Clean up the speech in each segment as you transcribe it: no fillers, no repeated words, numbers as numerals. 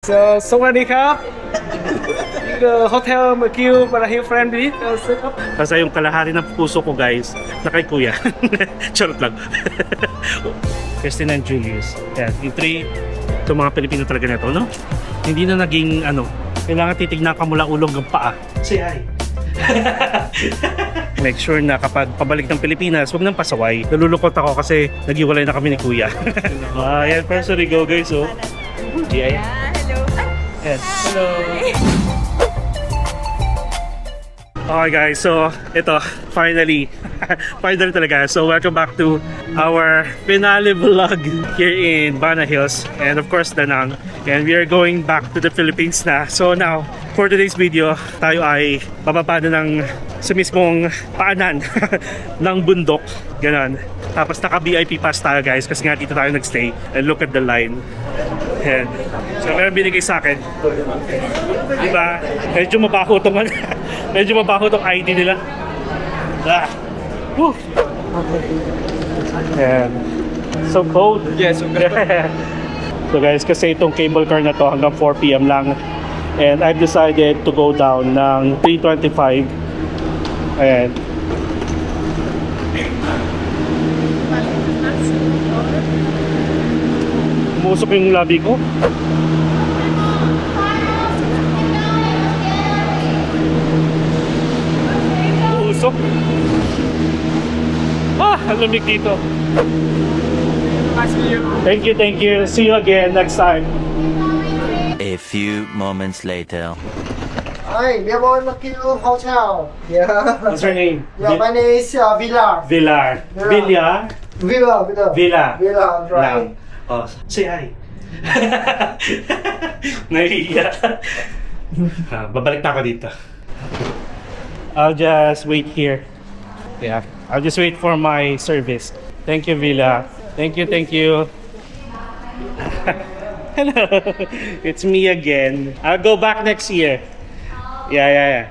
So, Sawadee Cup. The Hotel McHugh Barahil friendly set up. Kasi yung kalahati ng puso ko guys, na kay Kuya. Charot lang. Christine and Julius. Yan, yung three, itong mga Pilipino talaga na ito, no? Hindi na naging, kailangan titignan ka mula ulong ng paa. Say hi. Make sure na kapag pabalik ng Pilipinas, huwag nang pasaway. Nalulungkot ako kasi naghiwalay na kami ni Kuya. Ayan, first go guys, oh. Yeah, hello. Yes. Hello. Okay guys, so ito, finally talaga. So welcome back to our finale vlog here in Bana Hills and of course Da Nang. And we are going back to the Philippines na. So now, for today's video, tayo ay bababa na ng sa mismong paanan ng bundok. Ganon. Tapos naka VIP pass tayo guys kasi nga dito tayo nagstay. And look at the line. Yan. So meron binigay sa akin. Diba? Medyo mabaho itong medyo mabaho itong ID nila. Woo! Yan. So cold. Yes, okay. So guys, kasi itong cable car na to hanggang 4 PM lang. And I've decided to go down ng 3:25. Ayan. Umusok yung labi ko. Umusok. Ang lamig dito. Thank you. See you again next time. A few moments later. Hi, we are on McHugh Hotel. Yeah. What's your name? Yeah, my name is Villar. Villar. Villar. Villar. Villar, right. Oh, say hi. Nahihiya. Babalik na ako dito. I'll just wait here. Yeah, I'll just wait for my service. Thank you, Villa. Thank you. Hello. It's me again. I'll go back next year. Yeah.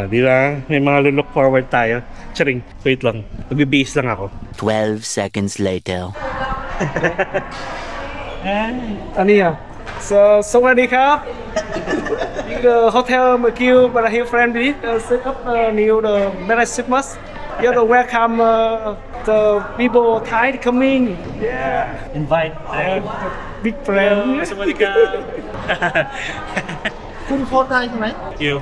Di ba? May mga look forward tayo. Charing, wait lang. Magbe-base lang ako. 12 seconds later. Ano yan? So, Sawadee Cup. The Hotel McHugh Barahil friendly set up new the Merry Christmas. You know, welcome the people Thai coming. Yeah. Invite. Big friend. Sawadee Cup. คุณคนไทยใช่ไหม You.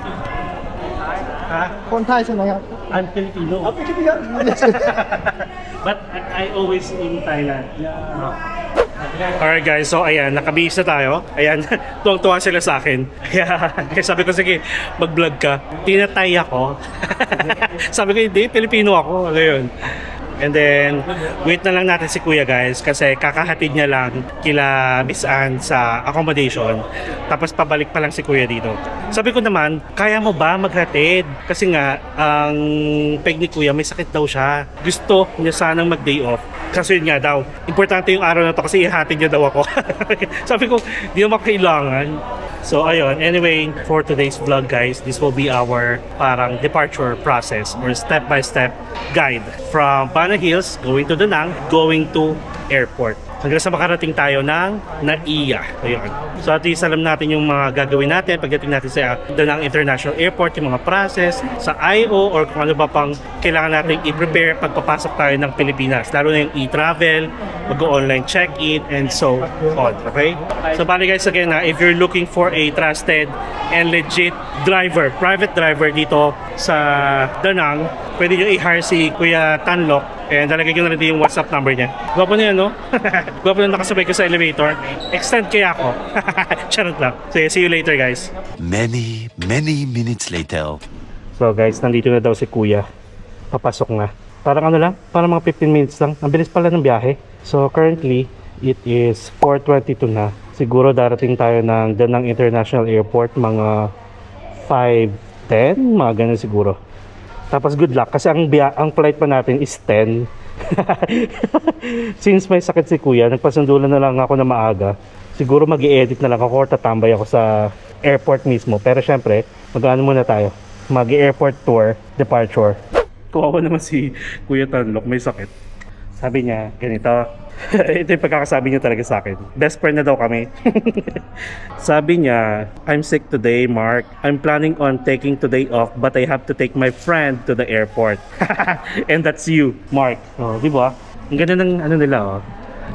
คนไทยใช่ไหมครับ I'm Filipino. But I always in Thailand. Alright guys, so ayan, nakabihis na tayo. Ayan, tuwang-tuwa sila sa akin. Kaya sabi ko, sige, mag-vlog ka. Tinatay ako. Sabi ko, hindi, Pilipino ako. Ngayon. And then, wait na lang natin si Kuya guys kasi kakahatid niya lang kila Miss Ann sa accommodation. Tapos pabalik pa lang si Kuya dito. Sabi ko naman, kaya mo ba maghatid? Kasi nga, ang peg ni Kuya, may sakit daw siya. Gusto niya sanang mag-day off. Kasi yun nga daw, importante yung araw na to kasi ihatid niya daw ako. Sabi ko, di naman kailangan. So ayun, anyway, for today's vlog guys, this will be our parang departure process or step-by-step guide from Bana Hills, going to Da Nang, going to airport. Hanggang sa makarating tayo ng Naiya. Ayun. So at least alam natin yung mga gagawin natin pagdating natin sa Da Nang International Airport, yung mga process sa IO or kung ano ba pang kailangan natin i-prepare pagpapasok tayo ng Pilipinas. Lalo na yung e-travel, mag-online check-in, and so on. Okay? So bali guys, again if you're looking for a trusted and legit driver, private driver dito sa Da Nang, pwede nyo i-hire si Kuya Tanlok. And talagay ko na rin yung WhatsApp number niya. Gwapo na yan, no? Gwapo na nakasabay ko sa elevator. Extend kaya ako. Charot lang. So see you later guys. Many minutes later. So guys, nandito na daw si Kuya. Papasok na. Parang ano lang? Parang mga 15 minutes lang. Ang bilis pala ng biyahe. So currently, it is 4:22 na. Siguro darating tayo ng Da Nang International Airport mga 5:10. Mga ganun siguro. Tapos good luck kasi ang flight pa natin is 10. Since may sakit si Kuya, nagpasundulan na lang ako na maaga. Siguro mag-i-edit na lang ako or tatambay ako sa airport mismo. Pero syempre, mag-ano muna tayo. Mag-airport tour, departure. Kawawa naman si Kuya Tanlok, may sakit. Sabi niya, ganito, Ito yung pagkakasabi niya talaga sa akin. Best friend na daw kami. Sabi niya, I'm sick today, Mark. I'm planning on taking today off, but I have to take my friend to the airport. And that's you, Mark. Oh, di ba? Ang ganda ng ano nila, oh.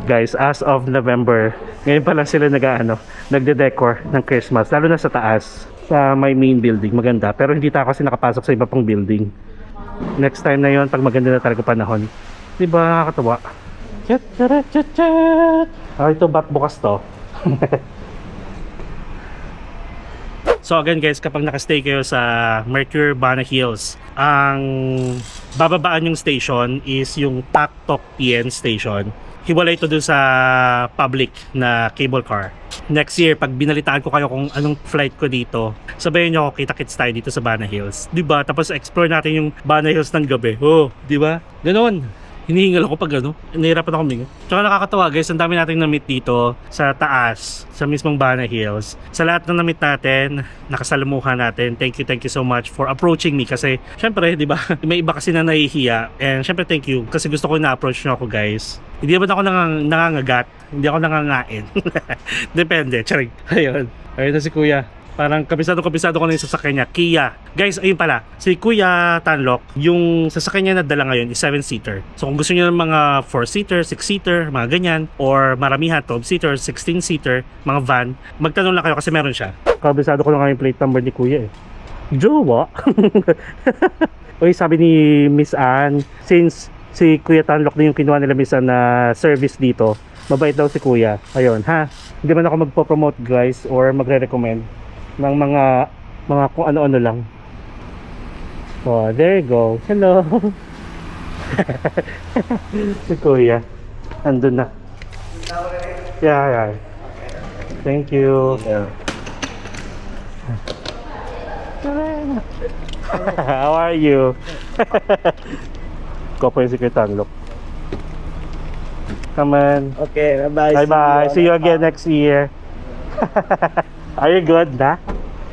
Guys, as of November, ngayon pa lang sila nagde-decor ng Christmas, lalo na sa taas, sa my main building. Maganda, pero hindi tayo kasi nakapasok sa iba pang building. Next time na yon, pag maganda na talaga panahon. Di ba, nakakatawa? Chat. Ito ba't bukas to? So again guys, kapag nakastay kayo sa Mercure Bana Hills, ang bababaan yung station is yung Tak Tok PN station. Hiwalay ito dun sa public na cable car. Next year, pag binalitaan ko kayo kung anong flight ko dito, sabayan nyo ako, kita-kits tayo dito sa Bana Hills. Diba? Tapos explore natin yung Bana Hills ng gabi. Oh, diba? Ganon. Hinihingal ako pag ano, nahihirapan ako mingo. Tsaka nakakatawa guys, ang dami nating na-meet dito sa taas, sa mismong Bana Hills. Sa lahat ng na-meet natin, nakasalamuhan natin, thank you so much for approaching me. Kasi syempre, di ba, may iba kasi na nahihiya. And syempre thank you, kasi gusto ko na-approach nyo ako guys. Hindi naman ako nangangagat, hindi ako nangangain. Depende, charing. Ayun, ayun na si Kuya. Parang kabisado ko na yung sasakyan niya, Kia. Guys, ayun pala, si Kuya Tanlok, yung sasakyan niya na dala ngayon is 7-seater. So kung gusto niyo ng mga 4-seater, 6-seater, mga ganyan, or maramihan, 12-seater, 16-seater, mga van, magtanong lang kayo kasi meron siya. Kabisado ko na nga yung plate number ni Kuya eh. Jowa? Uy, sabi ni Miss Ann, since si Kuya Tanlok na yung kinuha nila Miss Ann na service dito, mabait daw si Kuya. Ayun, ha? Hindi man ako magpo-promote guys or magre-recommend ng mga kung ano-ano lang. Oh, there you go. Hello. Si Kuya andun na. Yeah. Thank you. How are you? Kopo yung si Kuya Tanlok. Come on. Okay, bye-bye. Bye-bye. See you again next year. Are you good, na?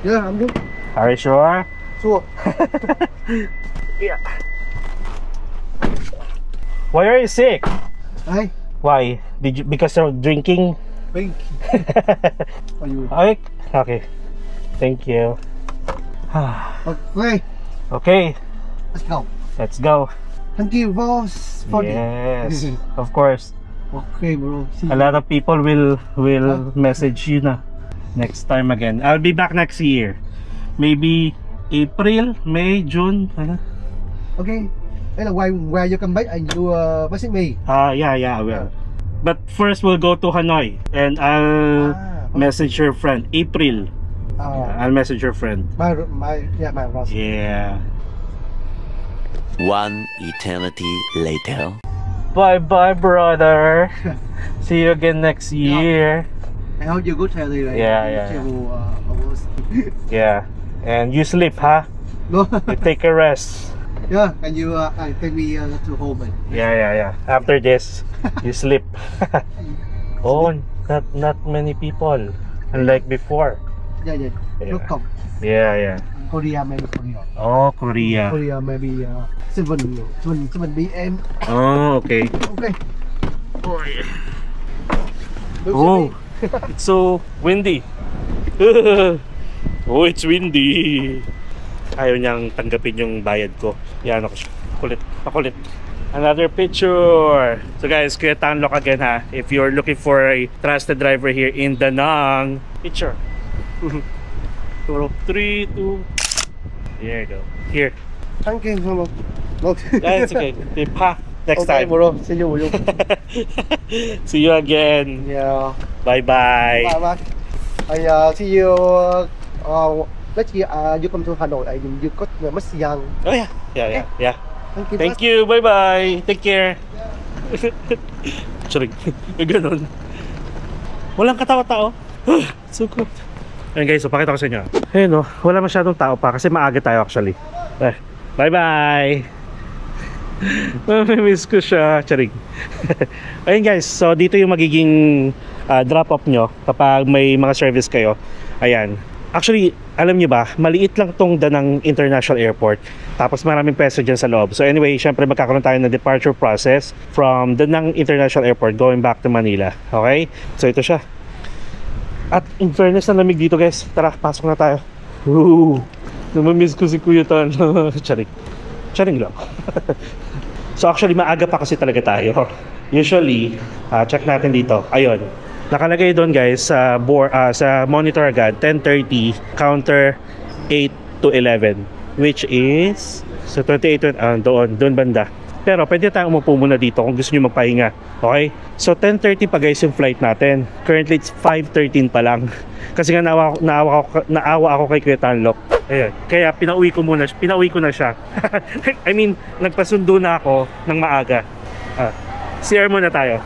Yeah, I'm good. Are you sure? Sure. Yeah. Why are you sick? Hi. Why? Did you because of drinking? Thank you. Okay. Thank you. Okay. Okay. Let's go. Let's go. Thank you, boss. For Yes. Of course. Okay, bro. See A you. lot of people will message you na next time again. I'll be back next year. Maybe April, May, June. Okay. Well, why you come back and you visit me? Yeah, I will. But first we'll go to Hanoi and I'll message your friend April. I'll message your friend. My boss. Yeah. One eternity later. Bye, brother. See you again next year. I hope you good healthy, right? Yeah. Yeah. And you sleep, huh? No. You take a rest. Yeah, and you take me to home. Yeah. After this, you sleep. Oh, not many people, unlike before. Yeah. Look up. Yeah. Korea, maybe Korea. Oh, Korea. Korea, maybe 7 p.m. Oh, okay. Okay. Oh, it's so windy. Oh, it's windy. Ayaw niyang tanggapin yung bayad ko. Yan ako siya. Makulit. Another picture. So guys, Kuya Tanlok again ha. If you're looking for a trusted driver here in Da Nang, picture. 3, 2. There you go. Here. Thank you, bro. Yeah, it's okay. Pa. Next Okay, time. bro. See you. See you again. Yeah. Bye. Bye. I see you. Next year, you come to Hanoi. I mean, you got much young. Oh yeah. Thank you. Thank you. Bye. Take care. Sorry. Ganon. Walang katawa-tao. So good. Ayan guys, so pakita ko sa inyo. Ayun wala masyadong tao pa kasi maaga tayo actually. Bye. Miss ko siya. Charing. Ayun guys, so dito yung magiging drop off nyo kapag may mga service kayo. Ayan. Actually, alam niyo ba, maliit lang tong Da Nang International Airport. Tapos maraming peso dyan sa loob. So anyway, syempre magkakaroon tayo ng departure process from Da Nang International Airport going back to Manila. Okay? So ito siya. At in fairness, na lamig dito guys. Tara, pasok na tayo. Woo! Namamiss ko si Kuya Tan. Charing. Charing lang. So actually, maaga pa kasi talaga tayo. Usually, check natin dito. Ayun. Nakalagay doon guys sa monitor agad 10:30, counter 8 to 11, which is so 28 doon banda. Pero pwede tayong umupo muna dito kung gusto niyo magpahinga. Okay? So 10:30 pa guys yung flight natin. Currently it's 5:13 pa lang. Kasi nga naawa ako kay Kuya Tanlok. Ayun. Kaya pinauwi ko na siya. I mean, nagpasundo na ako ng maaga. CR muna tayo.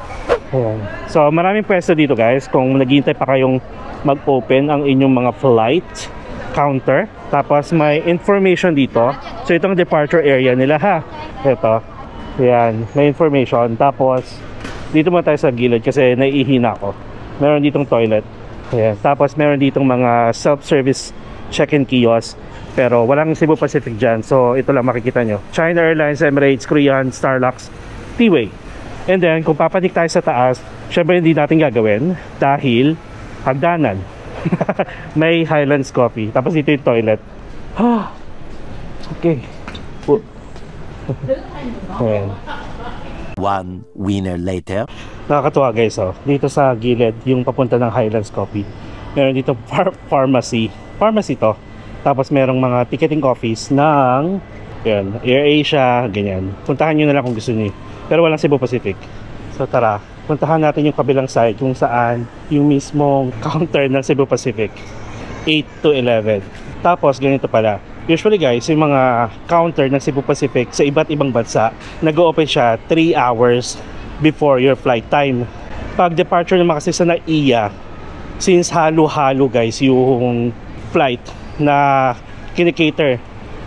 So maraming pwesto dito guys kung naghihintay pa kayong mag-open ang inyong mga flight counter. Tapos may information dito. So itong departure area nila ha. Ito. Ayan, may information. Tapos dito muna tayo sa gilid kasi naiihina ako. Meron ditong toilet. Ayan. Tapos meron ditong mga self-service check-in kiosk. Pero walang Cebu Pacific dyan. So ito lang makikita nyo. China Airlines, Emirates, Korean, Starlux, T-Way. And then, kung papanik tayo sa taas, syempre hindi natin gagawin dahil hagdanan. May Highlands Coffee. Tapos dito yung toilet. Okay. One winner later. Nakakatuwa guys, oh. Dito sa gilid, yung papunta ng Highlands Coffee. Meron dito pharmacy. Pharmacy to. Tapos merong mga ticketing office ng AirAsia, ganyan. Puntahan nyo na lang kung gusto nyo. Pero walang Cebu Pacific. So tara, puntahan natin yung kabilang side kung saan yung mismong counter ng Cebu Pacific 8 to 11. Tapos ganito pala. Usually guys, yung mga counter ng Cebu Pacific sa iba't ibang bansa, nag-o-open siya 3 hours before your flight time. Pag departure naman kasi sa NAIA, since halo-halo guys yung flight na kinikater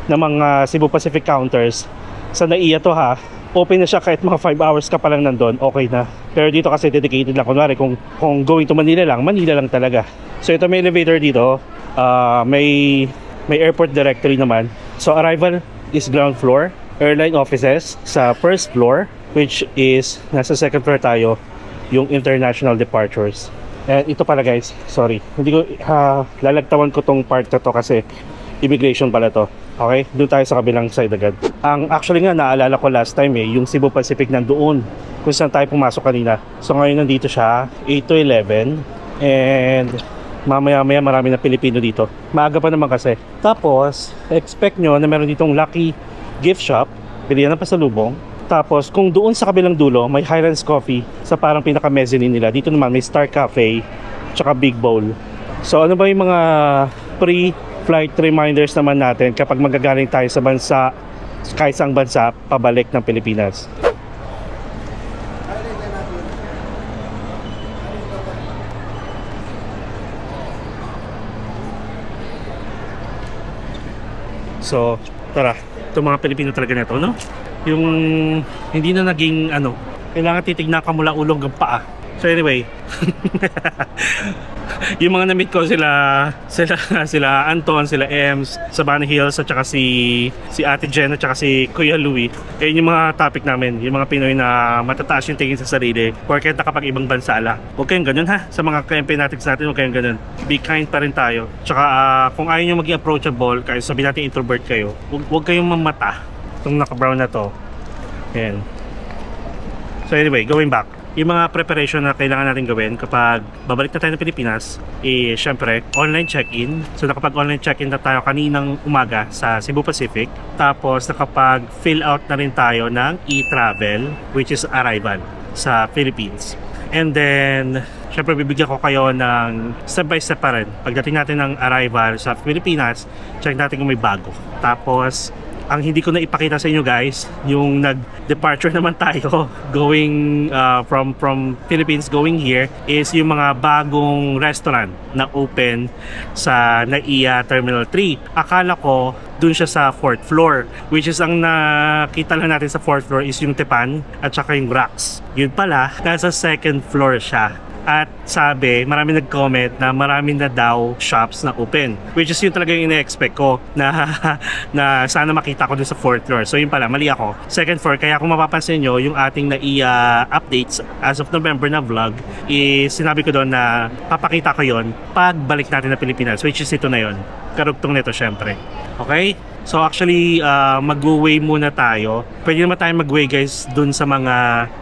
ng mga Cebu Pacific counters, sa NAIA to ha, open na siya kahit mga 5 hours ka pa lang nandun, okay na. Pero dito kasi dedicated lang. Kunwari kung going to Manila lang talaga. So ito may elevator dito. May airport directory naman. So arrival is ground floor. Airline offices sa first floor, which is nasa second floor tayo, yung international departures. And ito pala guys, sorry. Hindi ko lalagtawan ko tong part na to kasi immigration pala to. Okay, doon tayo sa kabilang side agad. Actually nga, naalala ko last time yung Cebu Pacific nandoon kung saan tayo pumasok kanina. So ngayon nandito siya, 8 to 11. And mamaya-maya marami na Pilipino dito. Maaga pa naman kasi. Tapos, expect nyo na meron ditong Lucky Gift Shop. Bilihan ng pasalubong. Tapos, kung doon sa kabilang dulo, may Highlands Coffee sa parang pinaka-mezzanine nila. Dito naman may Star Cafe, tsaka Big Bowl. So ano ba yung mga pre-flight reminders naman natin kapag magagaling tayo sa bansa, kahit saang bansa, pabalik ng Pilipinas? So, tara. Itong mga Pilipino talaga nito, no? Yung hindi na naging, kailangan titignan ka mula ulo hanggang paa. So anyway, yung mga na-meet ko sila Anton, sila Ems, sa Bunny Hills, at saka si Ate Jen at saka si Kuya Louie. Ayun yung mga topic namin, yung mga Pinoy na matataas yung tingin sa sarili porket nakapag ibang bansa lang. Huwag kayong ganun ha, sa mga ka-empinatics natin, huwag kayong ganun. Be kind pa rin tayo. Tsaka kung ayaw nyo maging approachable, kahit sabihin natin introvert kayo, huwag kayong mamata. Itong naka-brown na to. Ayan. So anyway, going back. Yung mga preparation na kailangan natin gawin kapag babalik na tayo ng Pilipinas, syempre, online check-in. So nakapag-online check-in na tayo kaninang umaga sa Cebu Pacific. Tapos nakapag-fill out na rin tayo ng e-travel, which is arrival sa Philippines. And then, syempre bibigyan ko kayo ng step-by-step pa rin. Pagdating natin ng arrival sa Pilipinas, check natin kung may bago. Tapos, ang hindi ko na ipakita sa inyo guys, yung nag-departure naman tayo going from Philippines going here, is yung mga bagong restaurant na open sa NAIA Terminal 3. Akala ko dun siya sa 4th floor, which is ang nakita lang natin sa 4th floor is yung Tepan at saka yung Rocks. Yun pala, nasa 2nd floor siya. At sabi, marami nag-comment na marami na daw shops na open. Which is yun talaga yung ina-expect ko na, na sana makita ko dun sa 4th floor. So yun pala, mali ako. 2nd floor, kaya kung mapapansin nyo, yung ating updates as of November na vlog, is sinabi ko doon na papakita ko yon pag balik natin na Pilipinas. Which is ito na yon. Karugtong nito syempre. Okay? So actually, mag-weigh muna tayo. Pwede naman tayo mag-weigh guys dun sa mga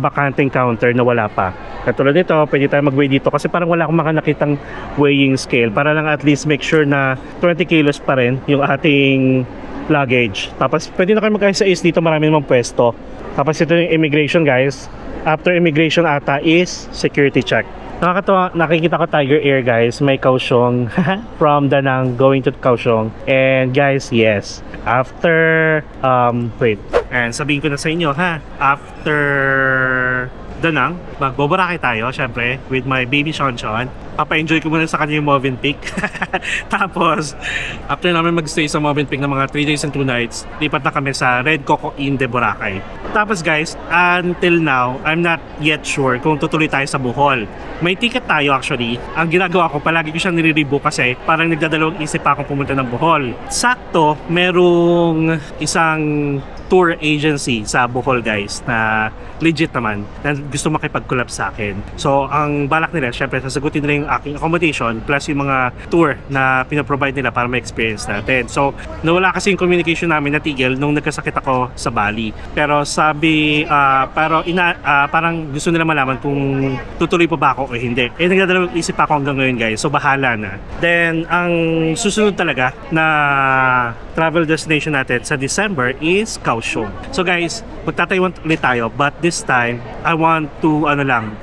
bakanteng counter na wala pa. Katulad nito, pwede tayo mag-weigh dito kasi parang wala akong nakitang weighing scale para lang at least make sure na 20 kilos pa rin yung ating luggage. Tapos pwede na kayo mag-ayos sa is dito, marami namang pwesto. Tapos ito yung immigration guys. After immigration ata is security check. Nakakatawa, nakikita ko Tiger Air guys, may Kaohsiung from Da Nang going to Kaohsiung. And guys, yes, after wait, and sabihin ko na sa inyo ha, after Da Nang, magboboracay tayo syempre with my baby Sean. Papa-enjoy ko muna sa kanya yung Movenpick. Tapos after namin magstay sa Movenpick ng mga 3 days and 2 nights, lipat na kami sa Red Coco Inn de Boracay. Tapos guys, until now, I'm not yet sure kung tutuloy tayo sa Bohol. May ticket tayo actually. Ang ginagawa ko, palagi ko siyang nire-rebook kasi parang nagdadalawang isip pa akong pumunta ng Bohol. Sakto, merong isang tour agency sa Bohol guys na legit naman na gusto makipag-collab sa akin. So ang balak nila, syempre sasagutin nila yung aking accommodation plus yung mga tour na pinaprovide nila para ma-experience natin. So nawala kasi yung communication namin, natigil nung nagkasakit ako sa Bali. Pero sabi, parang gusto nila malaman kung tutuloy pa ba ako o hindi. Eh nagdadalawang isip ako hanggang ngayon guys, so bahala na. Then ang susunod talaga na travel destination natin sa December is Kaohsiung. So guys, magtataiwan ulit tayo, but this time I want to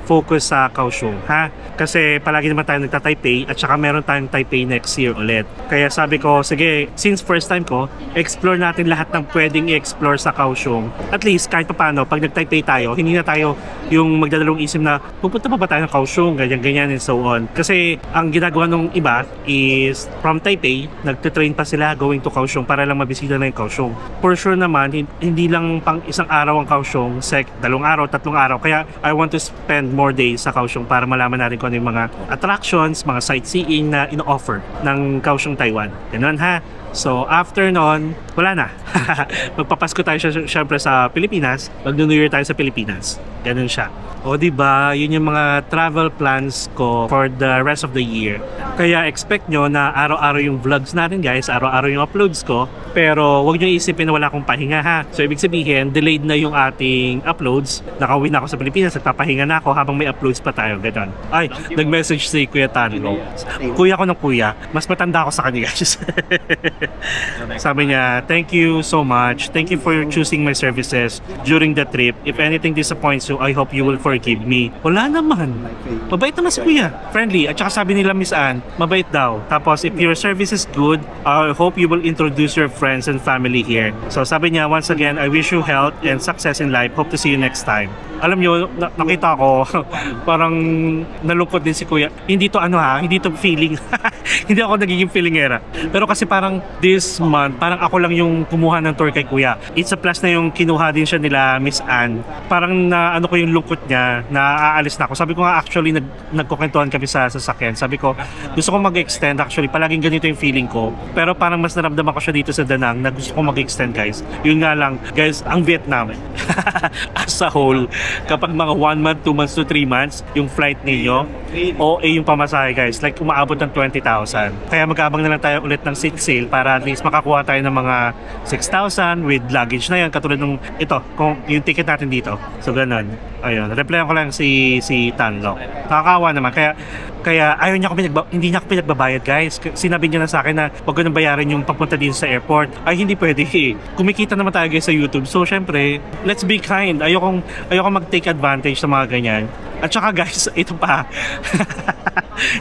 focus sa Kaohsiung ha, kasi palagi naman tayo nagta-Taipei at saka meron tayong Taipei next year ulit. Kaya sabi ko, sige, since first time ko, explore natin lahat ng pwedeng i-explore sa Kaohsiung. At least kahit paano, pag nag-Taipei tayo, hindi na tayo yung magdadalawang isip na pupunta pa ba tayo ng Kaohsiung, ganyan and so on. Kasi ang ginagawa ng iba is from Taipei, nagte-train pa sila going to Kaohsiung para lang mabisita na yung Kaohsiung. For sure naman, hindi lang pang isang araw ang Kaohsiung, 2 araw, 3 araw. Kaya I want to spend more days sa Kaohsiung para malaman natin kung ano yung mga attractions, mga sightseeing na ino-offer ng Kaohsiung, Taiwan. Ganun ha. So after nun, wala na. Magpapasko tayo syempre sa Pilipinas, mag-New Year tayo sa Pilipinas. Ganun siya. O diba, yun yung mga travel plans ko for the rest of the year. Kaya expect nyo na araw-araw yung vlogs natin guys, araw-araw yung uploads ko. Pero wag nyo isipin na wala akong pahinga ha. So ibig sabihin, delayed na yung ating uploads. Nakauwi na ako sa Pilipinas, nagpapahinga na ako habang may uploads pa tayo. Ganun. Ay, nag-message si Kuya Tanlo. Kuya ko ng kuya, mas matanda ako sa kanya guys. Sabi niya, thank you so much. Thank you for choosing my services during the trip. If anything disappoints you, I hope you will forgive me. Wala naman. Mabait naman si Kuya. Friendly. At saka sabi nila Miss Ann, mabait daw. Tapos if your service is good, I hope you will introduce your friends and family here. So sabi niya, once again, I wish you health and success in life. Hope to see you next time. Alam nyo, nakita ko, parang nalungkot din si Kuya. Hindi to hindi to feeling. Hindi ako nagiging feelingera. Pero kasi parang this month, parang ako lang yung kumuha ng tour kay Kuya. It's a plus na yung kinuha din siya nila Miss Ann. Parang na ko yung lungkot niya, na aalis na ako. Sabi ko nga actually, nagkukwentuhan kami sa sasakyan. Sabi ko, gusto ko mag-extend actually. Palaging ganito yung feeling ko. Pero parang mas naramdaman ko siya dito sa Da Nang na gusto ko mag-extend guys. Yun nga lang, guys, ang Vietnam as a whole, kapag mga 1 month, 2 months to 3 months, yung flight ninyo, OA yung pamasahe guys, like umaabot ng 20,000. Kaya mag-aabang na lang tayo ulit ng seat sale para at least makakuha tayo ng mga 6,000 with luggage na yan, katulad ng ito, kung yung ticket natin dito. So ganun. Ayun, replyan ko lang si Tanlo. Nakakawa naman, kaya ayaw niya hindi niya ako pinagbabayad guys. Sinabi niya na sa akin na wag ko nang bayaran yung papunta din sa airport. Ay hindi pwede eh. Kumikita naman tayo guys sa YouTube. So syempre, let's be kind. Ayoko mag-take advantage sa mga ganyan. At saka guys, ito pa.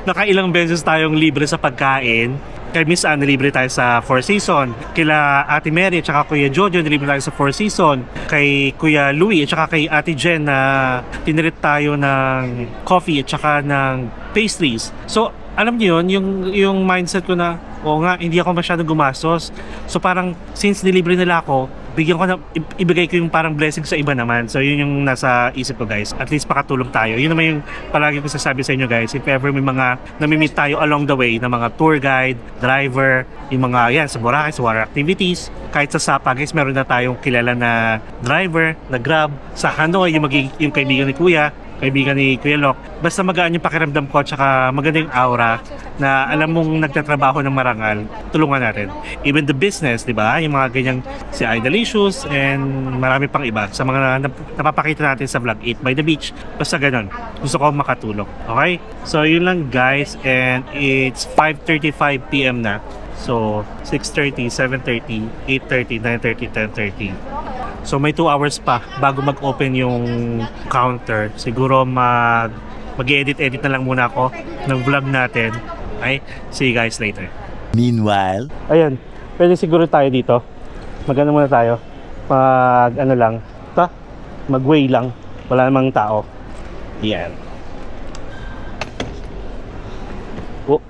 Nakailang beses tayong libre sa pagkain. Kay Miss Ann, nilibre tayo sa Four Seasons. Kila Ate Mary at saka Kuya Jojo, nilibre tayo sa Four Seasons. Kay Kuya Louie at saka kay Ate Jen na tinirit tayo ng coffee at saka ng pastries. So, alam niyo yun, yung mindset ko na, oo nga, hindi ako masyadong gumastos. So parang, since nilibre nila ako, bigyan ko na, ibigay ko yung parang blessing sa iba naman. So yun yung nasa isip ko guys. At least makatulong tayo. Yun naman yung palagi ko sasabi sa inyo guys. If ever may mga namimit tayo along the way na mga tour guide, driver, yung mga yan sa Boracay, sa water activities, kahit sa Sapa guys, meron na tayong kilala na driver, na Grab. Sa Hanoi, yung kaibigan ni Kuya, kaibigan ni Kuya Lok. Basta magaan yung pakiramdam ko, tsaka maganda yung aura na alam mong nagtatrabaho ng marangal, tulungan natin. Even the business, di ba? Yung mga ganyang si Idolicious and marami pang iba sa mga napapakita natin sa vlog 8 by the beach. Basta ganun. Gusto ko makatulong. Okay? So yun lang guys, and it's 5:35 PM na. So 6:30, 7:30, 8:30, 9:30, 10:30. So may 2 hours pa bago mag-open yung counter. Siguro mag-edit na lang muna ako ng vlog natin. Okay? See you guys later. Meanwhile, Ayan, pwede siguro tayo dito. Mag-ano muna tayo. Mag-way lang. Wala namang tao. Yan. Oh,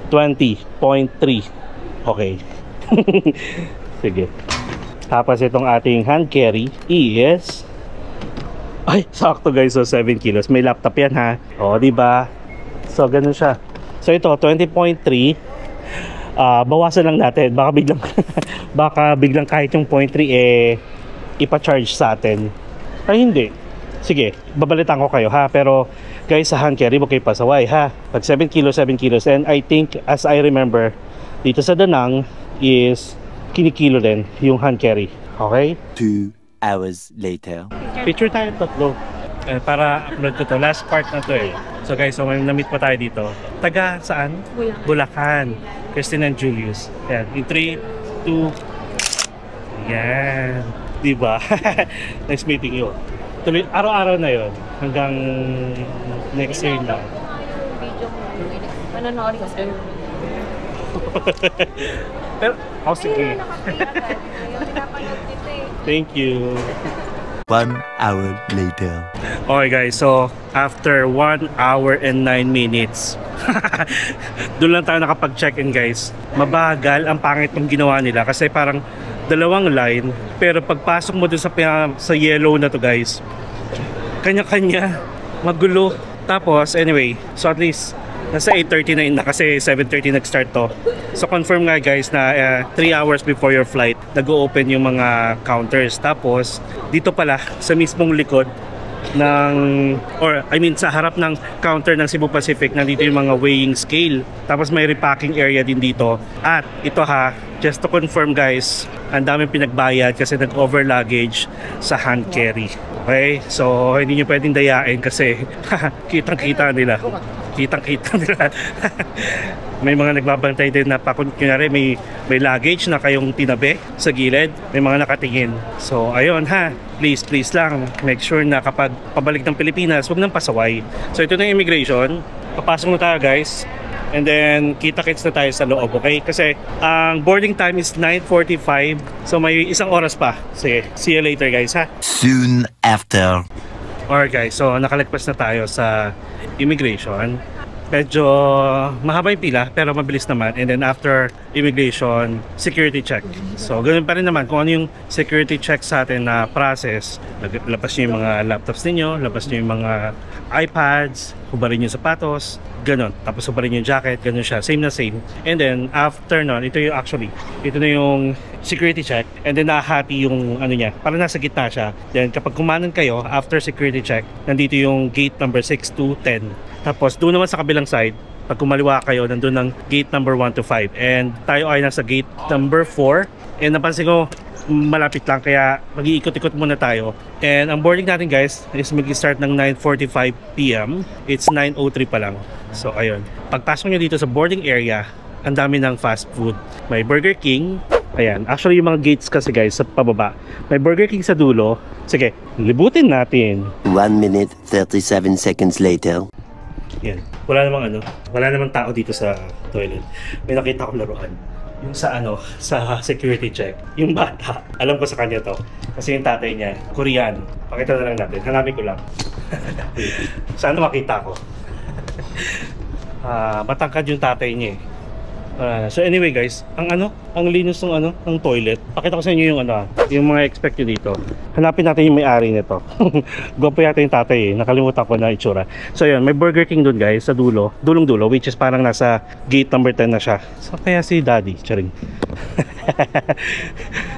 20.3. Okay. Sige. Tapos itong ating hand carry is ay, sakto guys, so 7 kilos. May laptop yan ha. O, diba? So, ganun siya. So, ito, 20.3. Bawasan lang natin. Baka biglang kahit yung 0.3 ipa-charge sa atin. Ay, hindi. Sige, babalitan ko kayo ha. Pero, guys, sa hand carry, huwag kayo pasaway ha. Pag 7 kilos, 7 kilos. And I think, as I remember, dito sa Danang is kinikilo din yung hand carry. Okay? 2 hours later. Picture tayo tatlo. Para upload ko to. Last part na to eh. So guys, so may na-meet pa tayo dito. Taga saan? Bulacan. Christine and Julius. Yan. In 3, 2, yan. Diba? Nice meeting you. Tuloy, araw-araw na yon hanggang next year na. Video mo. Manonood ko sa'yo. Pero, sige. Thank you. 1 hour later. Okay guys, so after 1 hour and 9 minutes doon lang tayo nakapag-check-in guys. Mabagal, ang pangit ng ginawa nila kasi parang dalawang line, pero pagpasok mo doon sa yellow na to guys, kanya-kanya, magulo. Tapos anyway, so at least nasa 8:30 na kasi 7:30 nag-start to. So confirm nga guys na 3 hours before your flight nag-o-open yung mga counters. Tapos dito pala sa mismong likod ng, or I mean sa harap ng counter ng Cebu Pacific, nandito yung mga weighing scale. Tapos may repacking area din dito. At ito ha, just to confirm guys, ang daming pinagbayad kasi nag-over luggage sa hand carry. Okay? So hindi nyo pwedeng dayain kasi kitang-kita nila. Kitang-kita nila. May mga nagbabantay din na kunyari may luggage na kayong tinabi sa gilid, may mga nakatingin. So ayun ha, please lang make sure na kapag pabalik ng Pilipinas, huwag nang pasaway. So ito na yung immigration. Papasok na tayo guys. And then kita-kits na tayo sa loob, okay? Kasi ang boarding time is 9:45. So may 1 oras pa. Sige, see you later guys ha. Soon after. Alright guys, so nakalagpas na tayo sa immigration. Medyo mahaba yung pila pero mabilis naman. And then after immigration, security check. So ganoon pa rin naman kung ano yung security check sa atin na process. Labas nyo yung mga laptops ninyo, labas nyo yung mga iPads, hubarin yung sapatos, ganon. Tapos hubarin yung jacket, ganon siya. Same na same. And then after nun, ito na yung security check. And then nahati yung ano niya, para nasa gitna siya. Then kapag kumanan kayo, after security check, nandito yung gate number 6 to 10. Tapos doon naman sa kabilang side, pag kumaliwa kayo, nandun ng gate number 1 to 5. And tayo ay nasa gate number 4. And napansin ko, malapit lang, kaya mag-iikot-ikot muna tayo. And ang boarding natin guys is mag-start ng 9:45 PM. It's 9:03 pa lang. So ayun, pagpasok nyo dito sa boarding area, ang dami ng fast food. May Burger King. Ayan, actually yung mga gates kasi guys sa pababa, may Burger King sa dulo. Sige, libutin natin. 1 minute 37 seconds later. Yan. Wala namang tao dito sa toilet. May nakita akong laruan. Yung sa security check. Yung bata, alam ko sa kanya to. Kasi yung tatay niya, Korean. Pakita na lang natin. Hanapin ko lang. Sana makita ko. Matangkad yung tatay niya eh. So anyway guys, ang linis ng toilet. Pakita ko sa inyo yung yung mga expect nyo dito. Hanapin natin yung may-ari nito. Gwapo yata yung tatay eh. Nakalimutan ko na itsura. So yun, may Burger King dun guys sa dulong-dulo, which is parang nasa gate number 10 na siya. So kaya si Daddy, charing.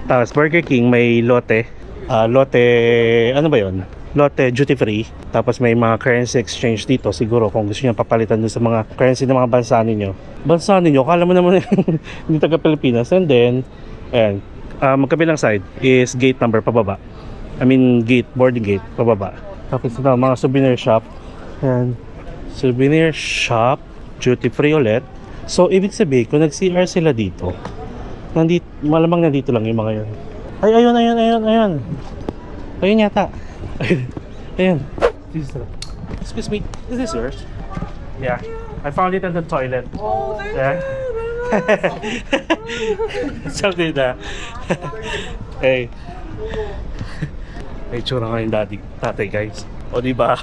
Tapos Burger King may Lotte, ano ba yun? Lotte duty free. Tapos may mga currency exchange dito siguro kung gusto niyo papalitan dun sa mga currency ng mga bansa ninyo. Kala mo naman hindi taga Pilipinas. And then ayan, magkabilang side is gate number pababa. Boarding gate pababa. Tapos ito mga souvenir shop. Ayan, souvenir shop, duty free ulit. So ibig sabihin kung nag-CR sila dito, malamang nandito lang yung mga yun. Ay, ayun yata. Ayan. Excuse me, is this yours? Yeah, I found it in the toilet. Oh, thank you. Something na. Hey. May tsura nga yung tatay guys. O diba?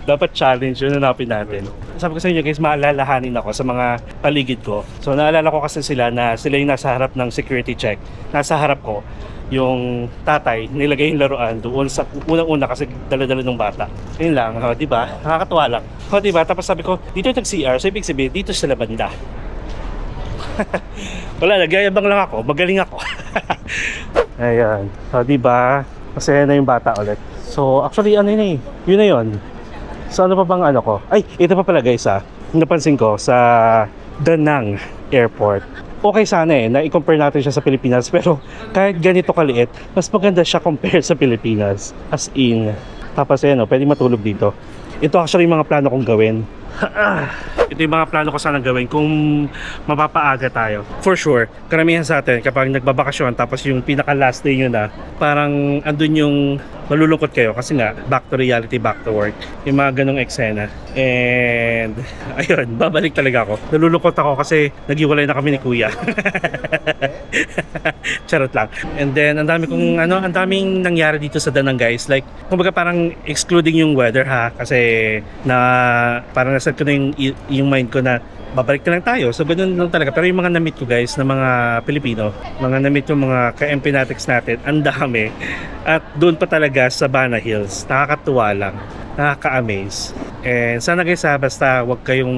Dapat challenge yun, hanapin natin. Sabi ko sa inyo guys, maalalahanin ako sa mga paligid ko. So naalala ko kasi sila yung nasa harap ng security check. Nasa harap ko yung tatay, nilagay yung laruan doon sa unang-una kasi dala-dala ng bata. Yun lang, diba? Nakakatuwa lang. Diba? Tapos sabi ko, dito nag-CR, so ibig sabihin, dito sila banda. Wala, nagyayabang lang ako, magaling ako. Ayan, diba? Masaya na yung bata ulit. So actually, yun na yun. So ano pa bang ko? Ay, ito pa pala guys napansin ko sa Da Nang Airport. Okay sana na i-compare natin siya sa Pilipinas, pero kahit ganito kaliit, mas maganda siya compare sa Pilipinas. As in, tapos pwede matulog dito. Ito actually yung mga plano kong gawin. Ito yung mga plano ko sana gawin kung mapapaaga tayo. For sure, karamihan sa atin kapag nagbabakasyon tapos yung pinaka last day nyo na, parang andun yung malulungkot kayo kasi nga back to reality, back to work, yung mga ganong eksena. And ayun, babalik talaga ako. Nalulungkot ako kasi naghiwalay na kami ni kuya. Charot lang. And then ang daming nangyari dito sa Da Nang guys. Like kumbaga parang excluding yung weather kasi parang naset ko na yung mind ko na babalik na lang tayo. So ganun lang talaga. Pero yung mga na-meet ko guys na mga Pilipino, mga na-meet yung mga ka-MP natin, ang dami. At doon pa talaga sa Bana Hills, nakakatuwa lang, nakaka-amaze. And sana guys basta wag kayong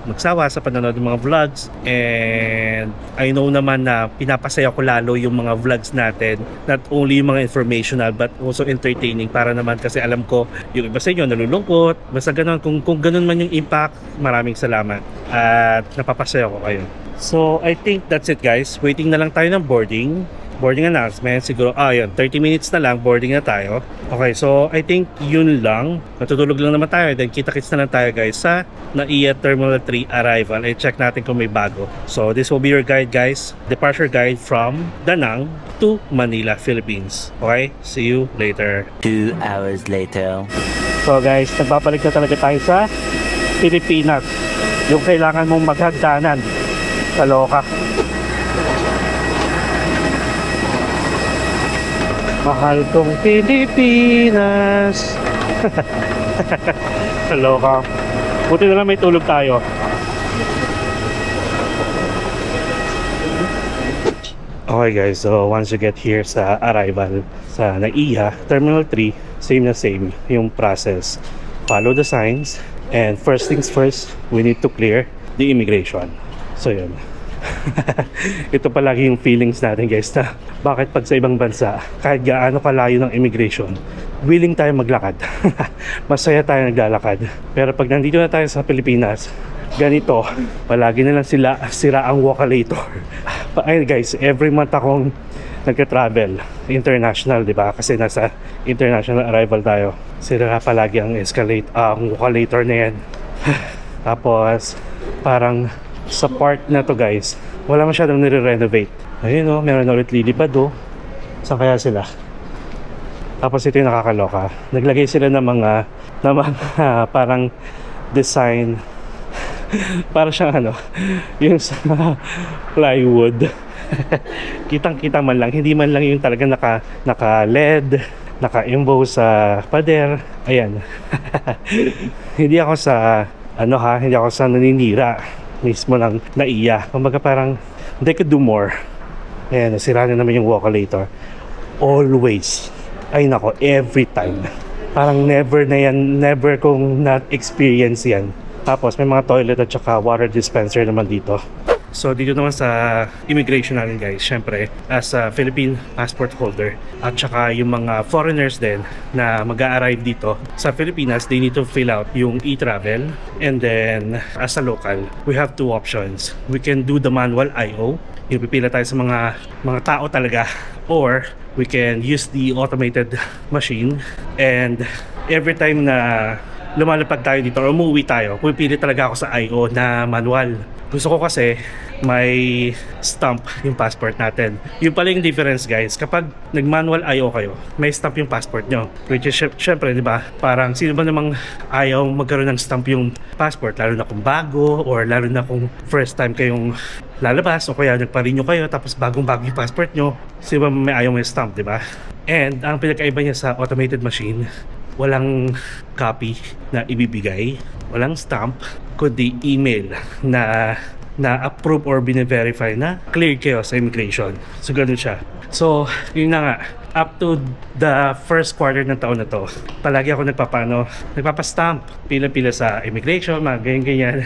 magsawa sa panonood ng mga vlogs. And I know naman na pinapasaya ko lalo yung mga vlogs natin, not only yung mga informational but also entertaining, para naman kasi alam ko yung iba sa inyo nalulungkot. Basta ganun, kung ganun man yung impact, maraming salamat at napapasaya ko kayo. So I think that's it guys. Waiting na lang tayo ng boarding announcement. Siguro, yun, 30 minutes na lang, boarding na tayo. Okay, so I think yun lang. Natutulog lang naman tayo. Then kita-kits na lang tayo guys sa NAIA Terminal 3 arrival. I-check natin kung may bago. So this will be your guide guys. Departure guide from Da Nang to Manila, Philippines. Okay, see you later. 2 hours later. So guys, nagbabalik na talaga tayo sa Pilipinas. Yung kailangan mong maghagdanan. Kaloka. Mahal kong Pilipinas. Kaloka. Buti na lang may tulog tayo. Okay guys, so once you get here sa arrival sa NAIA Terminal 3, same na same yung process. Follow the signs, and first things first, we need to clear the immigration. So yun. Ito palagi yung feelings natin guys, na bakit pag sa ibang bansa kahit gaano kalayo ng immigration, willing tayo maglakad. Masaya tayo naglalakad. Pero pag nandito na tayo sa Pilipinas, ganito, palagi na lang sira ang wakalator. Ayun guys, every month akong nagka-travel international, di ba? Kasi nasa international arrival tayo. Sira palagi ang wakalator na yan. Tapos parang sa part na to guys, wala masyadong nire-renovate. Ayun meron na ulit lilipad Saan kaya sila? Tapos ito yung nakakaloka. Naglagay sila ng mga parang design. Para siyang yung sa plywood. Kitang-kita man lang, hindi man lang yung talaga naka-LED, naka-emboss sa pader. Ayan. Hindi ako sa hindi ako sa naninira. mismo ng NAIA. Kumbaga parang they could do more. Ayan, nasira na naman yung Vocalator. Always. Ay nako, every time. Parang never na yan, never kong not-experience yan. Tapos may mga toilet at saka water dispenser naman dito. So dito naman sa immigration natin guys, syempre as a Philippine passport holder at saka yung mga foreigners din na mag-a-arrive dito sa Pilipinas, they need to fill out yung e-travel. And then as a local, we have two options. We can do the manual IO, yung pipila tayo sa mga tao talaga, or we can use the automated machine. And every time na lumalapag tayo dito or umuwi tayo, pupili talaga ako sa IO na manual. Gusto ko kasi may stamp yung passport natin. Yung pala yung difference guys, kapag nag-manual IO kayo, may stamp yung passport nyo. Which is syempre, di ba? Parang sino ba namang ayaw magkaroon ng stamp yung passport, lalo na kung bago or lalo na kung first time kayong lalabas o kaya nagpa-renew kayo tapos bagong-bago yung passport nyo. Sino ba may ayaw may stamp, di ba? And ang pinagkaiba niya sa automated machine, walang copy na ibibigay, walang stamp, kundi email na approve or bine-verify na cleared kayo sa immigration. So ganun siya. So yun na nga, up to the first quarter ng taon na to, palagi ako nagpapastamp, pila-pila sa immigration, mga ganyan-ganyan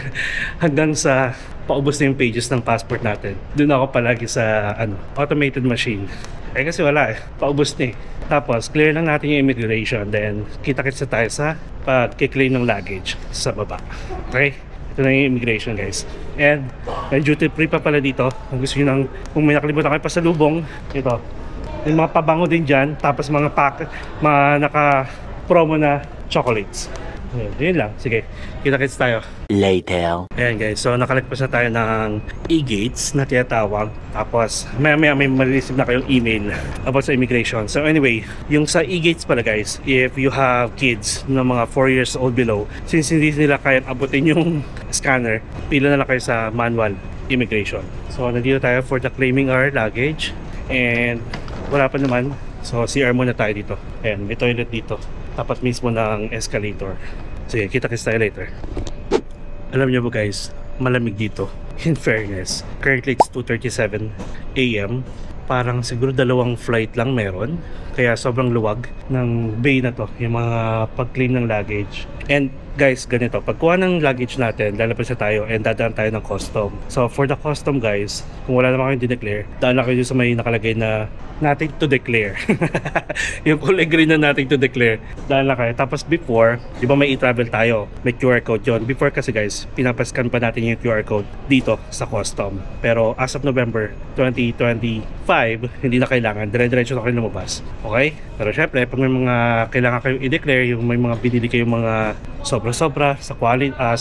hanggang sa paubos na yung pages ng passport natin. Doon ako palagi sa automated machine. Kasi wala paubos na Tapos clear lang natin yung immigration, then kita-kits na tayo sa pag-claim ng luggage sa baba. Okay? Ito na yung immigration guys. And may duty free pa pala dito. Kung gusto nyo kung may nakalimutan kayo pasalubong, ito. Yung mga pabango din dyan, tapos mga naka-promo na chocolates. Yun lang. Sige, kita-kits tayo. Later. Ayan guys, so nakalagpas na tayo ng e-gates na tinatawag. Tapos maya-maya may ma-receive na kayong email about sa immigration. So anyway, yung sa e-gates pala guys, if you have kids na mga 4 years old below, since hindi nila kayang abutin yung scanner, pila na lang kayo sa manual immigration. So nandito tayo for the claiming our luggage. And wala pa naman, so CR muna tayo dito. Ayan, may toilet dito tapat mismo ng escalator. Sige, kita-kits tayo later. Alam niyo ba guys, malamig dito. In fairness, currently it's 2:37 AM. Parang siguro 2 flight lang meron. Kaya sobrang luwag ng bay na to, yung mga pag-claim ng luggage. And guys, ganito, pagkuha ng luggage natin, lalabas na tayo and dadaan tayo ng custom. So for the custom guys, kung wala naman kayong dineclare, daan na kayo sa may nakalagay na nothing to declare. Yung kulay green na nothing to declare, daan na kayo. Tapos before, di ba may e-travel tayo, may QR code yon. Before kasi guys, pinapascan pa natin yung QR code dito sa custom. Pero as of November 2025, hindi na kailangan, dire-diretso na kayo lumabas. Okay? Pero syempre, pag may mga kailangan kayong i-declare, yung may mga binili kayong mga sobra-sobra sa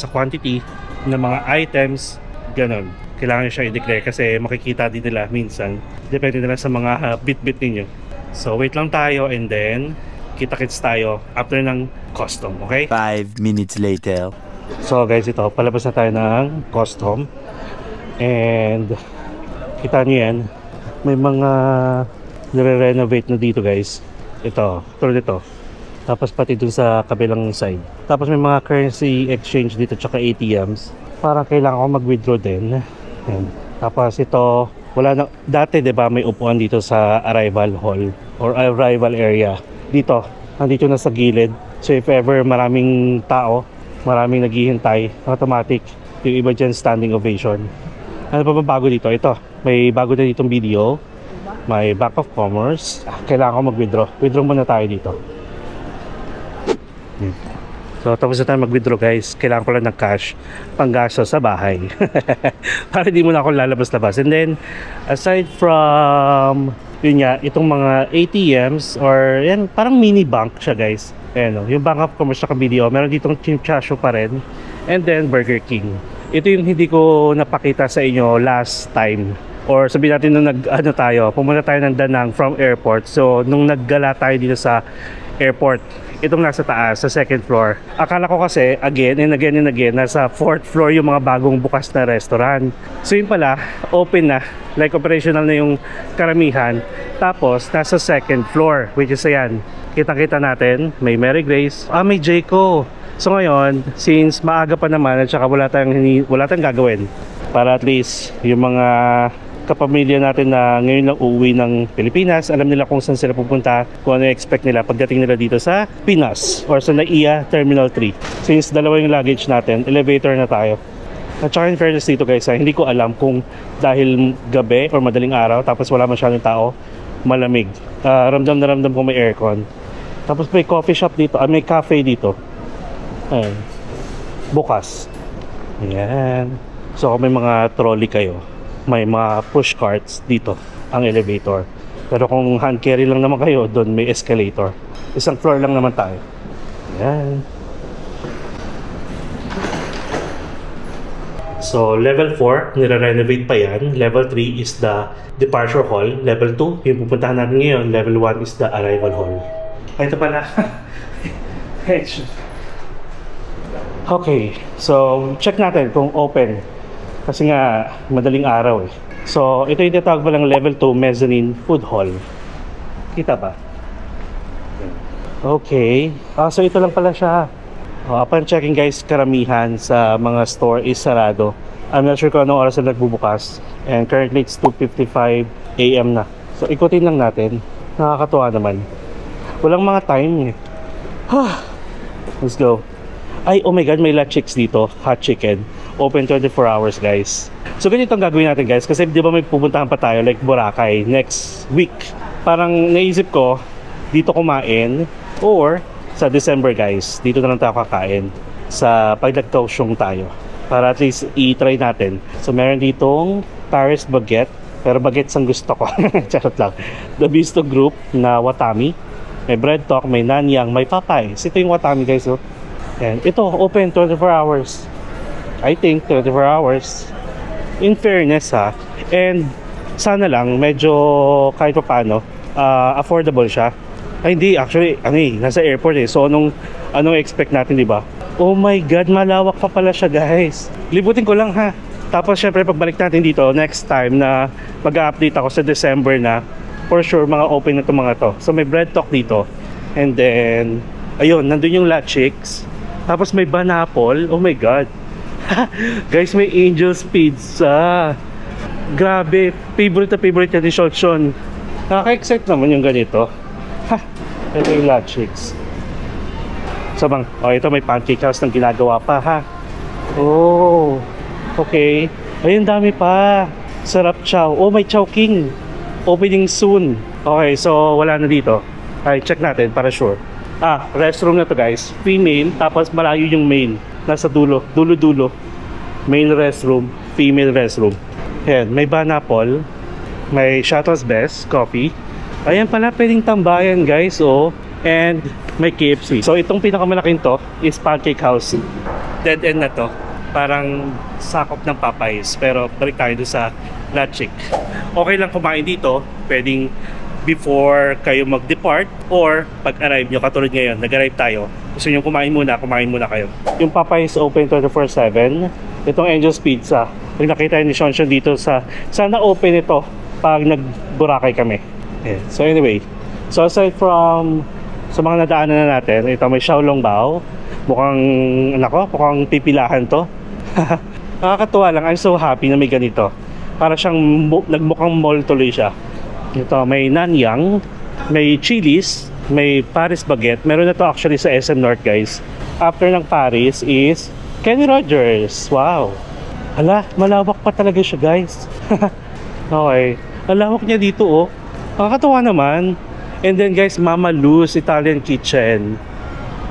quantity ng mga items, ganun, kailangan nyo siya i-declare kasi makikita din nila minsan, depende nila sa mga bit-bit ninyo. So wait lang tayo and then kita-kits tayo after ng custom, okay? 5 minutes later. So guys, ito, palabas na tayo ng custom and kita nyo yan, may mga nire-renovate na dito guys. Ito, tulad ito. Tapos pati dun sa kabilang side. Tapos may mga currency exchange dito tsaka ATMs. Parang kailangan ko mag-withdraw din. Ayan. Tapos ito, wala na, dati diba may upuan dito sa arrival hall or arrival area. Dito, nandito na sa gilid. So if ever maraming tao, maraming naghihintay, automatic yung iba dyan standing ovation. Ano pa ba bago dito? Ito, may bago na ditong video. May Bank of Commerce. Kailangan ko mag-withdraw. Withdraw muna tayo dito. So tapos na tayo mag-withdraw guys. Kailangan ko lang ng cash panggasto sa bahay. Para di muna ako lalabas-labas. And then aside from yun nga, itong mga ATMs or yan, parang mini bank siya guys. Ayan, yung Bank of Commerce sa video, meron ditong Chimchasyo pa rin. And then Burger King. Ito yung hindi ko napakita sa inyo last time. Or sabihin natin nung pumunta tayo ng Danang from airport. So nung naggala tayo dito sa airport, itong nasa taas, sa second floor. Akala ko kasi, again and again, nasa 4th floor yung mga bagong bukas na restaurant. So yun pala, open na. Like operational na yung karamihan. Tapos, nasa second floor, which is ayan. Kita-kita natin, may Mary Grace. May Jayco. So ngayon, since maaga pa naman at saka wala tayong gagawin, para at least yung mga kapamilya natin na ngayon lang uuwi ng Pilipinas, alam nila kung saan sila pupunta, kung ano expect nila pagdating nila dito sa Pinas or sa NAIA Terminal 3. Since dalawa yung luggage natin, elevator na tayo. At saka in fairness dito guys, hindi ko alam kung dahil gabi or madaling araw tapos wala masyadong tao, malamig. Ramdam na ramdam kung may aircon. Tapos may coffee shop dito, may cafe dito. Ayan. Bukas. Ayan. So kung may mga trolley kayo, may mga push carts dito ang elevator. Pero kung hand carry lang naman kayo, doon may escalator. Isang floor lang naman tayo. Ayan. So level 4, nire-renovate pa yan. Level 3 is the departure hall. Level 2, yung pupuntahan natin ngayon. Level 1 is the arrival hall. Ay, ito pala. Okay, so check natin kung open. Kasi nga, madaling araw eh. So, ito yung tinatawag palang level 2 mezzanine food hall. Kita ba? Okay. So, ito lang pala siya. Upon checking guys, karamihan sa mga store is sarado. I'm not sure kung anong oras na nagbubukas. And currently, it's 2:55 AM na. So, ikutin lang natin. Nakakatuwa naman. Walang mga time eh. Let's go. Ay, oh my god, may La Chicks dito. Hot chicken. Open 24 hours, guys. So, ganito ang gagawin natin, guys. Kasi di ba may pupuntahan pa tayo, like Boracay, next week. Parang naisip ko, dito kumain. Or, sa December, guys, dito na lang tayo kakain. Sa pag nagkausyong tayo. Para at least i-try natin. So, meron ditong Paris Baguette. Pero baguettes ang gusto ko. Charot lang. The Bisto Group na Watami. May Bread Talk, may Nanyang, may Popeyes. Ito yung Watami, guys. Oh. And ito, open 24 hours. I think 24 hours. In fairness ha. And sana lang medyo kahit pa paano affordable siya. Ay hindi, actually nasa airport eh. So anong expect natin, di ba? Oh my god, malawak pa pala siya, guys. Libutin ko lang ha. Tapos syempre pagbalik natin dito next time na mag-update ako sa December na, for sure mga open na itong mga to. So may Bread Talk dito. And then ayun, nandun yung La Chicks. Tapos may Banapol. Oh my god. Guys, may Angel's Pizza. Grabe, favorite na favorite ni Shotshon. Nakaka-excite naman yung ganito. Ito yung La Chicks. So bang, ito may pancake house ng ginagawa pa ha. Oh, okay. Ayun, dami pa. Sarap chow. Oh, may Chow King. Opening soon. Okay, so wala na dito. Ay, check natin para sure. Restroom na to, guys. Female, tapos malayo yung main. Nasa dulo. Dulo. Male restroom, female restroom. Ayan, may Banapol. May Shuttle's Best Coffee. Ayan pala, pwedeng tambayan, guys. Oh. And may KFC. So, itong pinakamalaking to is Pancake House. Dead end na to. Parang sakop ng Popeyes. Pero balik tayo doon sa La Chick. Okay lang kumain dito. Pwedeng before kayo mag-depart or pag-arrive nyo, katulad ngayon, nag-arrive tayo. Gusto nyo kumain muna kayo. Yung Popeyes open 24/7. Itong Angel's Pizza. Pag nakita ni Shonshon dito sana open ito pag nag-Boracay kami. Yeah. So anyway, so aside from sa mga nadaanan na natin, ito may Xiaolongbao. Mukhang pipilahan to. Nakakatuwa lang, I'm so happy na may ganito. Para siyang nagmukhang mall tuloy siya. Ito, may Nanyang, may Chili's, may Paris Baguette. Meron na to actually sa SM North, guys. After ng Paris is Kenny Rogers. Wow. Hala, malawak pa talaga siya, guys. Okay. Malawak niya dito, oh. Nakakatuwa naman. And then, guys, Mama Luz Italian Kitchen.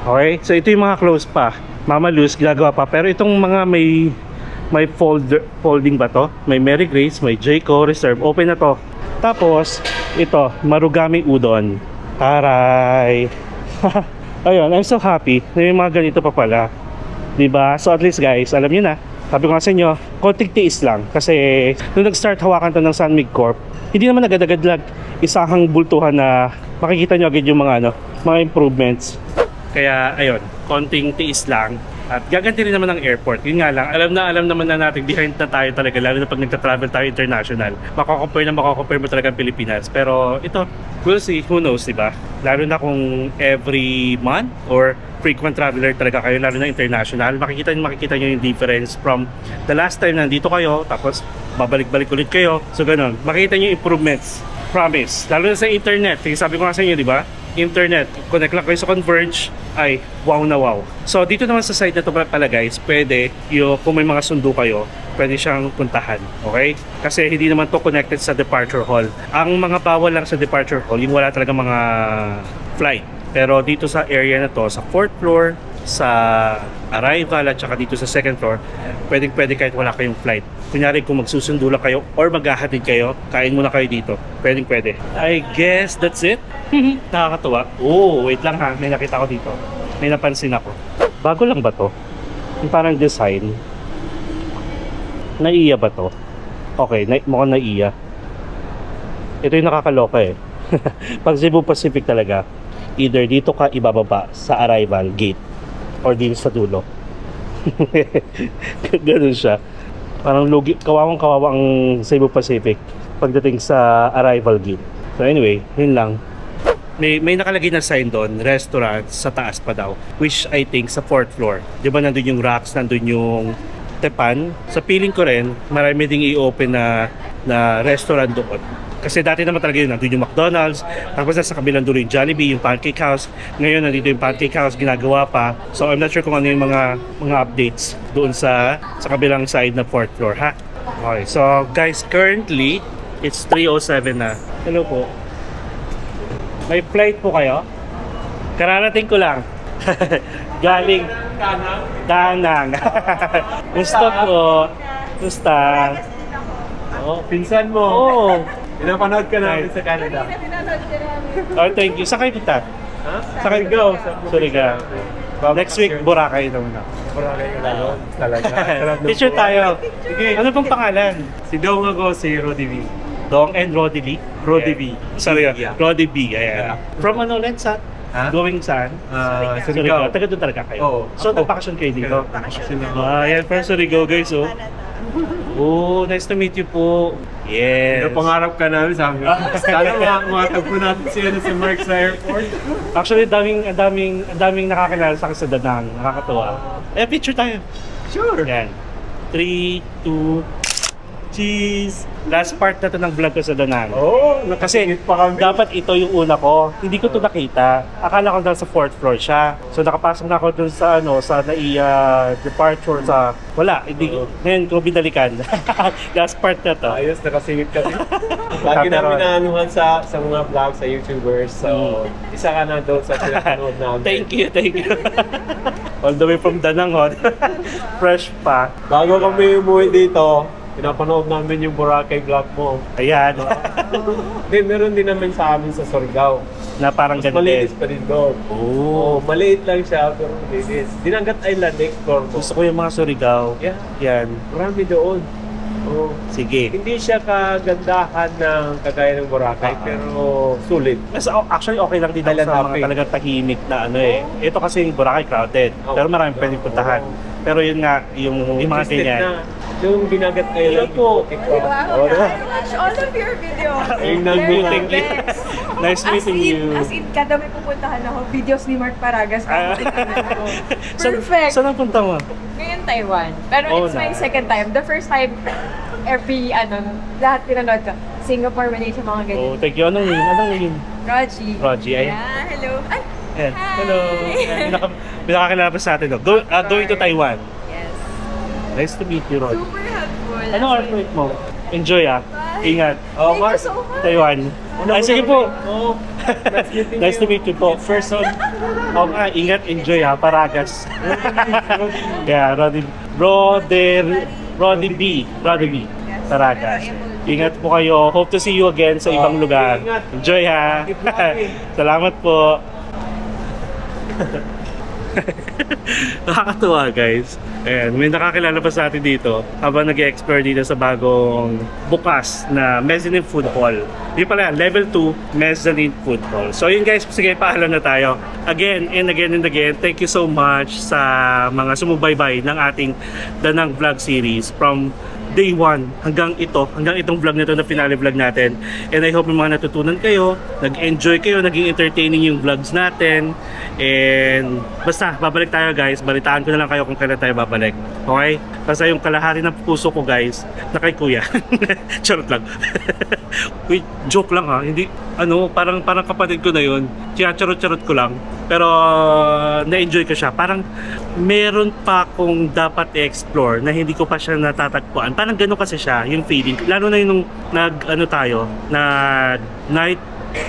Okay? So, ito yung mga close pa. Mama Luz, ginagawa pa. Pero itong mga may folding ba to? May Mary Grace, may Jayco, Reserve. Open na to. Tapos, ito, Marugami Udon. Aray. Ayun, I'm so happy na may mga ganito pa pala. Diba? So at least guys, alam nyo na. Sabi ko nga sa inyo, konting tiis lang. Kasi nung nag-start hawakan to ng Sunmig Corp, hindi naman agad-agad lang isahang bultuhan na makikita nyo agad yung mga improvements. Kaya ayun, konting tiis lang. At gaganti rin naman ng airport. Yun nga lang, alam naman na natin, behind na tayo talaga, lalo na pag nagta-travel tayo international. Makakompare mo talaga ang Pilipinas. Pero ito, we'll see, who knows, diba? Lalo na kung every month or frequent traveler talaga kayo, lalo na international, makikita nyo yung difference from the last time nandito kayo, tapos babalik-balik ulit kayo. So ganun, makikita nyo yung improvements. Promise. Lalo na sa internet. Sabi ko nga sa inyo, di ba? Internet. Connect lang kayo sa Converge. Ay, wow na wow. So, dito naman sa site na to pala guys, pwede, kung may mga sundo kayo, pwede siyang puntahan. Okay? Kasi hindi naman to connected sa departure hall. Ang mga bawal lang sa departure hall, yung wala talaga mga flight. Pero dito sa area na to, sa 4th floor, sa arrival at saka dito sa 2nd floor, pwede kahit wala kayong flight. Kunyari kung magsusundo lang kayo or maghahatid kayo, kain muna kayo dito. Pwede. I guess that's it. Nakakatuwa. Oh, wait lang ha. May nakita ko dito. May napansin ako. Bago lang ba to? Yung parang design. Naiya ba to? Okay, mukhang naiya. Ito yung nakakaloka eh. Pag Cebu Pacific talaga, either dito ka ibababa sa arrival gate or dito sa dulo. Ganun siya. Parang kawawang-kawawa ang Cebu Pacific pagdating sa arrival gate. So anyway, yun lang. May nakalagay na sign doon, restaurant sa taas pa daw, which I think sa 4th floor. Di ba nandun yung racks, nandun yung tepan. Sa feeling ko rin, marami ding i-open na restaurant doon. Kasi dati naman talaga yun, nandun yung McDonald's, tapos sa kabilang dulo yung Jollibee, yung Pancake House. Ngayon nandito yung Pancake House, ginagawa pa. So I'm not sure kung ano yung mga updates doon sa kabilang side na 4th floor, ha? Okay, so guys, currently, it's 3:07 na. Hello po. May flight po kayo? Kararating ko lang. Galing Danang. Gusto po. Gusta. Oh, pinsan mo. Oo. Pinapanood ka namin sa Canada. Oh, thank you. Saan kayo punta? Ha? Saan kayo? Surigao. Next week, Boracay naman ako. Boracay ka lalo. Talaga. Teacher tayo. Sige. Ano pong pangalan? Si Dong ako, si Roddy V. Dong and Roddy Lee? Roddy V. Sorry, Yeah. Roddy B. Ayan. Yeah. From ano ulit? Saan? Ha? Going saan? Surigao. Taga doon talaga kayo? Oo. So, nagpakasyon kayo dito? Ayan, from Surigao guys, oh. Oh, nice to meet you po. Yes. Napangarap ka namin, sabi ko. Sana makatagpo natin siya sa Mark sa airport. Actually, daming nakakilala sa akin sa Danang. Nakakatuwa. Eh, picture tayo. Sure. Yan. 3, 2, cheese. Last part na to ng vlog ko sa Danang. Oh, Kasi pa kami. dapat ito yung una ko. Hindi ko to nakita. Akala ko dahil sa 4th floor siya. So nakapasok na ako dun sa sa NAIA departure sa wala. Hindi ngayon ko binalikan. Last part na to. Ayos, nakasingit kasi. Lagi namin naanuhan sa mga vlog sa YouTubers. So, isa ka na doon sa pinapanood namin. Thank you. All the way from Danang, fresh pa. Bago kami umuwi dito, pinapanood namin yung Boracay vlog mo. Ayan. Then, meron din namin sa amin sa Surigao. Na parang Mas ganito. malinis pa rin doon. Oh. Maliit lang siya, pero malinis. Dinangat Island, explore mo. Gusto ko yung mga Surigao. Yeah, Yan. marami doon. Oh. Sige. Hindi siya kagandahan ng kagaya ng Boracay, pero sulit. Actually, okay lang din ako Island sa mga hopping. talagang tahimik na eh. Ito kasi yung Boracay crowded. Oh. Pero maraming pwedeng puntahan. Pero yun nga, yung mga Interested ganyan. na. Yung Dinagat Island po. Wow, I watch all of your videos. Ayun na, They're meeting the you. best. Nice meeting you. As in, kada may pupuntahan ako, videos ni Mark Paragas. Ah. Perfect. Saan ang punta mo? Ngayon, Taiwan. Pero Oh, it's my nice. second time. The first time, lahat pinanood ko. Singapore, Malaysia, mga ganyan. Oh, thank you. Anong name? Rogie. Rogie, ay. Yeah, hello. Ay, Ayan. hi. Hello. Pinakakilala pa sa atin. Going to Taiwan. Yes. Nice to meet you, Rogie. Super helpful. Ano heartbreak mo? Enjoy Bye. Ingat. Oh, Thank Mark. you so much. Taiwan. Ay, sige po. Oh, Nice to meet you po. Person. Oo nga, ingat, enjoy ha, Paragas. Yeah, Roddy B. Paragas. Ingat po kayo. Hope to see you again sa ibang lugar. Ingat. Enjoy ha. Keep walking. Salamat po. Nakakatuwa guys. Ayan, may nakakilala pa sa atin dito habang nag-explore dito sa bagong bukas na mezzanine food hall. Di pala, level 2 mezzanine food hall. So yun guys, sige, paalam na tayo. Again and again and again, thank you so much sa mga sumubaybay ng ating Danang Vlog series from day 1 hanggang itong vlog na ito na finale vlog natin. And I hope may mga natutunan kayo, nag-enjoy kayo, naging entertaining yung vlogs natin. And basta, babalik tayo guys. Balitaan ko na lang kayo kung kailan tayo babalik. Okay? Basta yung kalahati ng puso ko guys, na kay kuya. Charot lang. Wait, joke lang ha. Hindi, parang kapatid ko na yun. Kaya charot-charot ko lang. Pero na-enjoy ko siya. Parang meron pa akong dapat i-explore na hindi ko pa siya natatagpuan. Parang gano'n kasi siya, yung feeling. Lalo na yung night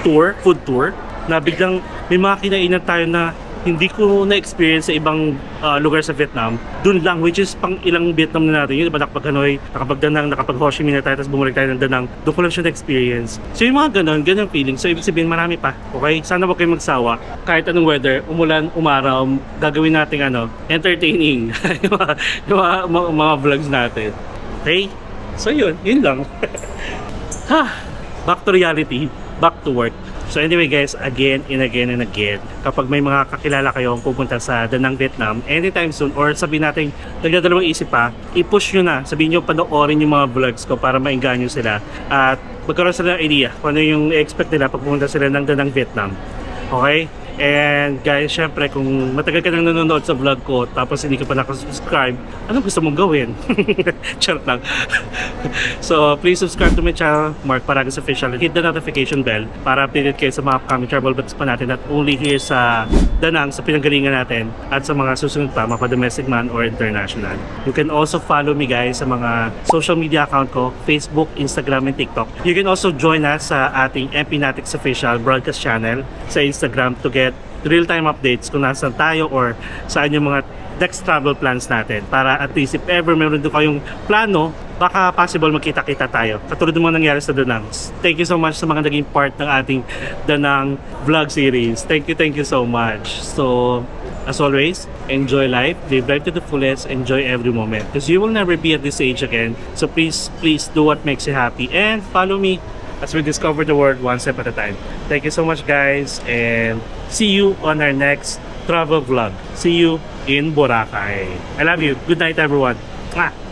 tour, food tour, na biglang may mga kinainan tayo na hindi ko na-experience sa ibang lugar sa Vietnam. Doon lang, which is pang ilang Vietnam na natin. Yun, diba, nakapag Hanoi, nakapag Danang, nakapag Ho Chi Minh na tayo, tapos bumalik tayo ng Danang. Doon ko lang siya na-experience. So yung mga ganun feeling. So ibig sabihin, marami pa. Okay? Sana wag kayong magsawa. Kahit anong weather, umulan, umaraw, gagawin natin entertaining. yung mga vlogs natin. Okay? So yun lang. Back to reality. Back to work. So anyway guys, again and again, kapag may mga kakilala kayong pupunta sa Danang, Vietnam anytime soon, or sabihin natin nagdadalawang isip pa, i-push nyo na, sabihin nyo panoorin yung mga vlogs ko para maingganyo sila at magkaroon sila ng idea kung ano yung expect nila pag pupunta sila ng Danang, Vietnam. Okay? And guys, syempre kung matagal ka nang nanonood sa vlog ko tapos hindi ka pa nakasubscribe, anong gusto mong gawin? Charot lang. So please subscribe to my channel, Mark Paragas Official, and hit the notification bell para updated kayo sa mga upcoming travel vlogs pa natin, not only here sa Danang, sa pinanggalingan natin, at sa mga susunod pa, mga domestic man or international. You can also follow me guys sa mga social media account ko, Facebook, Instagram, and TikTok. You can also join us sa ating MP Natics Official broadcast channel sa Instagram to get real-time updates kung nasan tayo or saan yung mga next travel plans natin, para at least if ever meron doon kayong plano, baka possible magkita-kita tayo katulad ng mga nangyari sa Danang. Thank you so much sa mga naging part ng ating Danang vlog series. Thank you so much. So as always, enjoy life, live life to the fullest, enjoy every moment because you will never be at this age again. So please do what makes you happy and follow me as we discover the world one step at a time. Thank you so much guys, and see you on our next travel vlog. See you in Boracay. I love you. Good night everyone. Mwah!